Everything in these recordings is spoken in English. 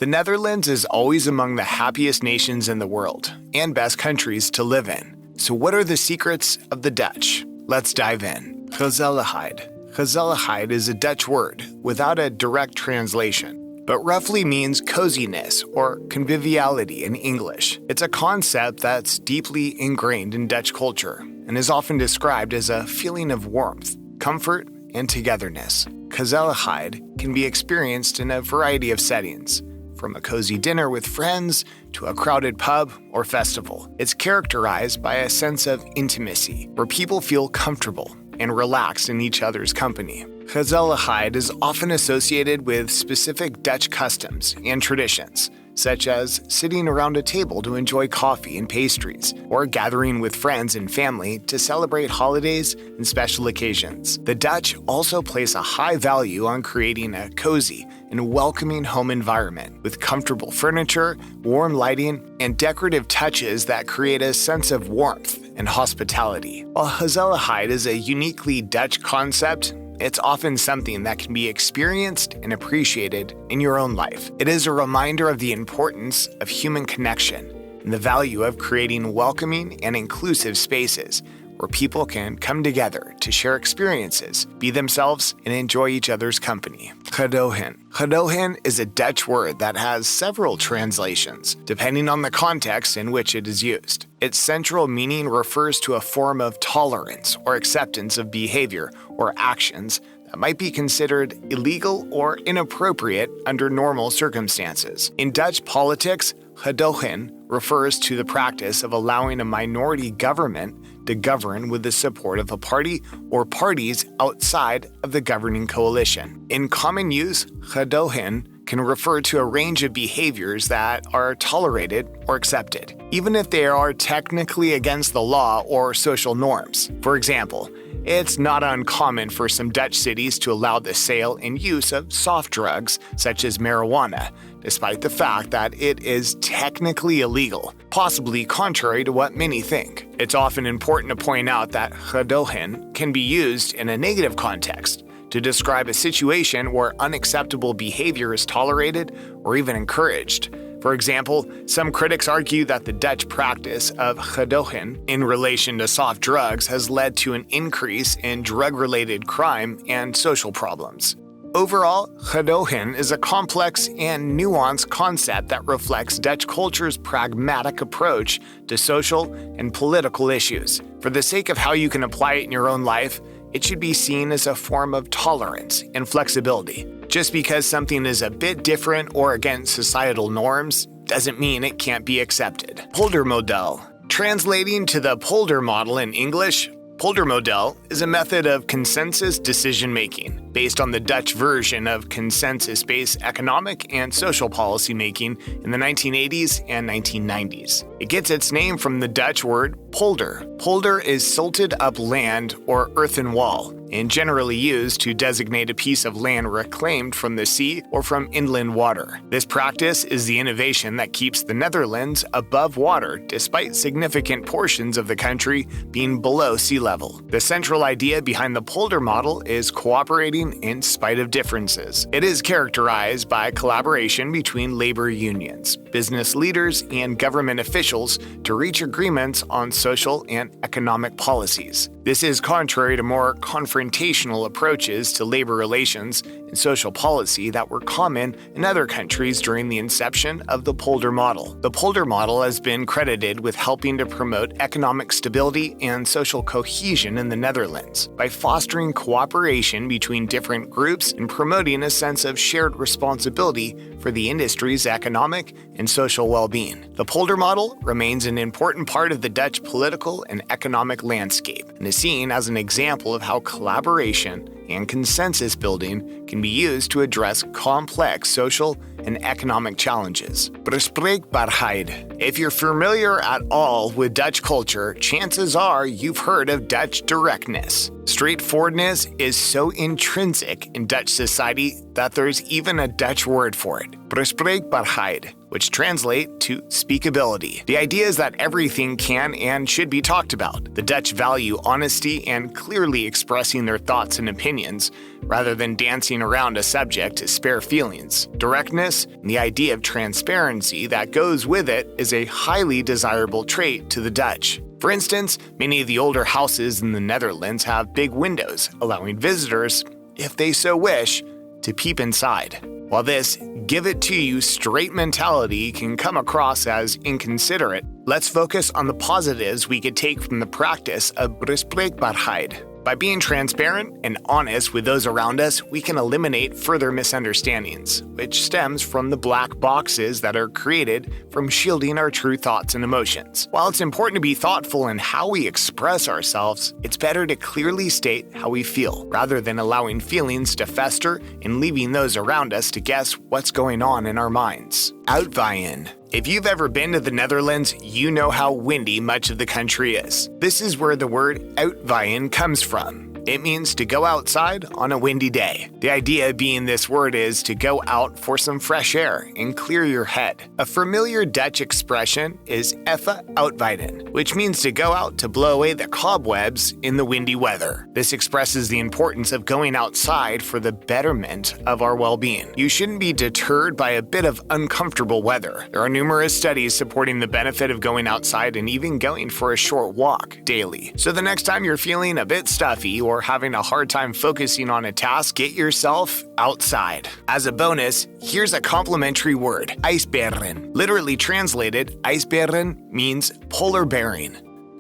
The Netherlands is always among the happiest nations in the world and best countries to live in. So what are the secrets of the Dutch? Let's dive in. Gezelligheid. Gezelligheid is a Dutch word without a direct translation, but roughly means coziness or conviviality in English. It's a concept that's deeply ingrained in Dutch culture and is often described as a feeling of warmth, comfort, and togetherness. Gezelligheid can be experienced in a variety of settings, from a cozy dinner with friends to a crowded pub or festival. It's characterized by a sense of intimacy, where people feel comfortable and relaxed in each other's company. Gezelligheid is often associated with specific Dutch customs and traditions, such as sitting around a table to enjoy coffee and pastries, or gathering with friends and family to celebrate holidays and special occasions. The Dutch also place a high value on creating a cozy and welcoming home environment with comfortable furniture, warm lighting, and decorative touches that create a sense of warmth and hospitality. While Gezelligheid is a uniquely Dutch concept, it's often something that can be experienced and appreciated in your own life. It is a reminder of the importance of human connection and the value of creating welcoming and inclusive spaces where people can come together to share experiences, be themselves, and enjoy each other's company. Gedoogen. Gedoogen is a Dutch word that has several translations, depending on the context in which it is used. Its central meaning refers to a form of tolerance or acceptance of behavior or actions that might be considered illegal or inappropriate under normal circumstances. In Dutch politics, Gedoogen refers to the practice of allowing a minority government to govern with the support of a party or parties outside of the governing coalition. In common use, Gedoogen can refer to a range of behaviors that are tolerated or accepted, even if they are technically against the law or social norms. For example, it's not uncommon for some Dutch cities to allow the sale and use of soft drugs, such as marijuana, despite the fact that it is technically illegal, possibly contrary to what many think. It's often important to point out that Gedoogen can be used in a negative context to describe a situation where unacceptable behavior is tolerated or even encouraged. For example, some critics argue that the Dutch practice of Gedoogen in relation to soft drugs has led to an increase in drug-related crime and social problems. Overall, Gedoogen is a complex and nuanced concept that reflects Dutch culture's pragmatic approach to social and political issues. For the sake of how you can apply it in your own life, it should be seen as a form of tolerance and flexibility. Just because something is a bit different or against societal norms doesn't mean it can't be accepted. Polder model. Translating to the Polder model in English, Polder model is a method of consensus decision-making based on the Dutch version of consensus-based economic and social policy making in the 1980s and 1990s. It gets its name from the Dutch word polder. Polder is silted up land or earthen wall, and generally used to designate a piece of land reclaimed from the sea or from inland water. This practice is the innovation that keeps the Netherlands above water despite significant portions of the country being below sea level. The central idea behind the Polder model is cooperating in spite of differences. It is characterized by collaboration between labor unions, business leaders, and government officials to reach agreements on social and economic policies. This is contrary to more confrontational approaches to labor relations and social policy that were common in other countries during the inception of the Polder model. The Polder model has been credited with helping to promote economic stability and social cohesion in the Netherlands by fostering cooperation between different groups and promoting a sense of shared responsibility for the industry's economic and social well-being. The Polder model remains an important part of the Dutch political and economic landscape and is seen as an example of how collaboration and consensus building can be used to address complex social and economic challenges. Bespreekbaarheid. If you're familiar at all with Dutch culture, chances are you've heard of Dutch directness. Straightforwardness is so intrinsic in Dutch society that there's even a Dutch word for it. bespreekbaarheid, which translate to speakability. The idea is that everything can and should be talked about. The Dutch value honesty and clearly expressing their thoughts and opinions, rather than dancing around a subject to spare feelings. Directness and the idea of transparency that goes with it is a highly desirable trait to the Dutch. For instance, many of the older houses in the Netherlands have big windows, allowing visitors, if they so wish, to peep inside. While this give-it-to-you straight mentality can come across as inconsiderate, let's focus on the positives we could take from the practice of bespreekbaarheid. By being transparent and honest with those around us, we can eliminate further misunderstandings, which stems from the black boxes that are created from shielding our true thoughts and emotions. While it's important to be thoughtful in how we express ourselves, it's better to clearly state how we feel, rather than allowing feelings to fester and leaving those around us to guess what's going on in our minds. Uitwaaien. If you've ever been to the Netherlands, you know how windy much of the country is. This is where the word uitwaaien comes from. It means to go outside on a windy day. The idea being this word is to go out for some fresh air and clear your head. A familiar Dutch expression is even uitwaaien, which means to go out to blow away the cobwebs in the windy weather. This expresses the importance of going outside for the betterment of our well-being. You shouldn't be deterred by a bit of uncomfortable weather. There are numerous studies supporting the benefit of going outside and even going for a short walk daily. So the next time you're feeling a bit stuffy or having a hard time focusing on a task, get yourself outside. As a bonus, here's a complimentary word, ijsberen. Literally translated, ijsberen means polar bearing.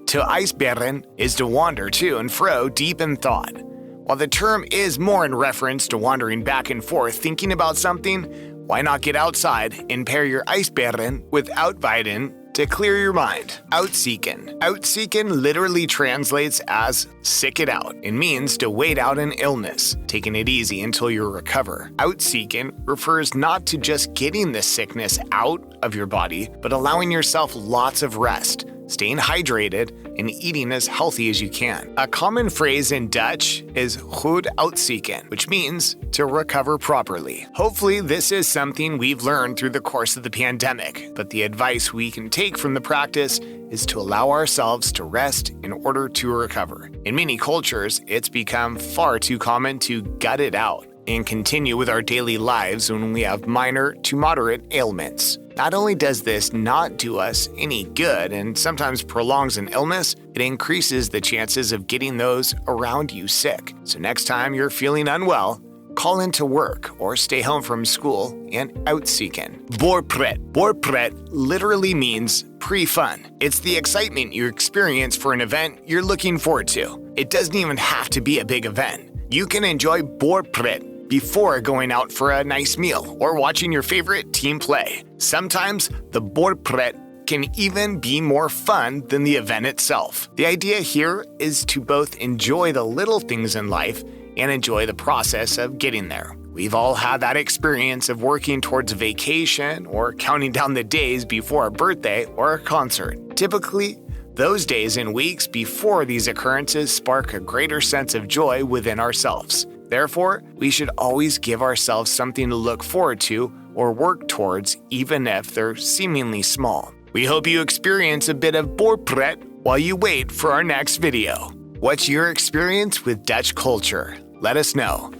To ijsberen is to wander to and fro deep in thought. While the term is more in reference to wandering back and forth thinking about something, why not get outside and pair your ijsberen with uitwaaien to clear your mind? Uitzieken. Uitzieken literally translates as sick it out and means to wait out an illness, taking it easy until you recover. Uitzieken refers not to just getting the sickness out of your body, but allowing yourself lots of rest, staying hydrated, and eating as healthy as you can. A common phrase in Dutch is goed uitzieken, which means to recover properly. Hopefully, this is something we've learned through the course of the pandemic, but the advice we can take from the practice is to allow ourselves to rest in order to recover. In many cultures, it's become far too common to gut it out and continue with our daily lives when we have minor to moderate ailments. Not only does this not do us any good and sometimes prolongs an illness, it increases the chances of getting those around you sick. So next time you're feeling unwell, call into work or stay home from school and uitzieken. Voorpret. Voorpret literally means pre-fun. It's the excitement you experience for an event you're looking forward to. It doesn't even have to be a big event. You can enjoy Voorpret before going out for a nice meal or watching your favorite team play. Sometimes the Voorpret can even be more fun than the event itself. The idea here is to both enjoy the little things in life and enjoy the process of getting there. We've all had that experience of working towards a vacation or counting down the days before a birthday or a concert. Typically, those days and weeks before these occurrences spark a greater sense of joy within ourselves. Therefore, we should always give ourselves something to look forward to or work towards, even if they're seemingly small. We hope you experience a bit of Voorpret while you wait for our next video. What's your experience with Dutch culture? Let us know.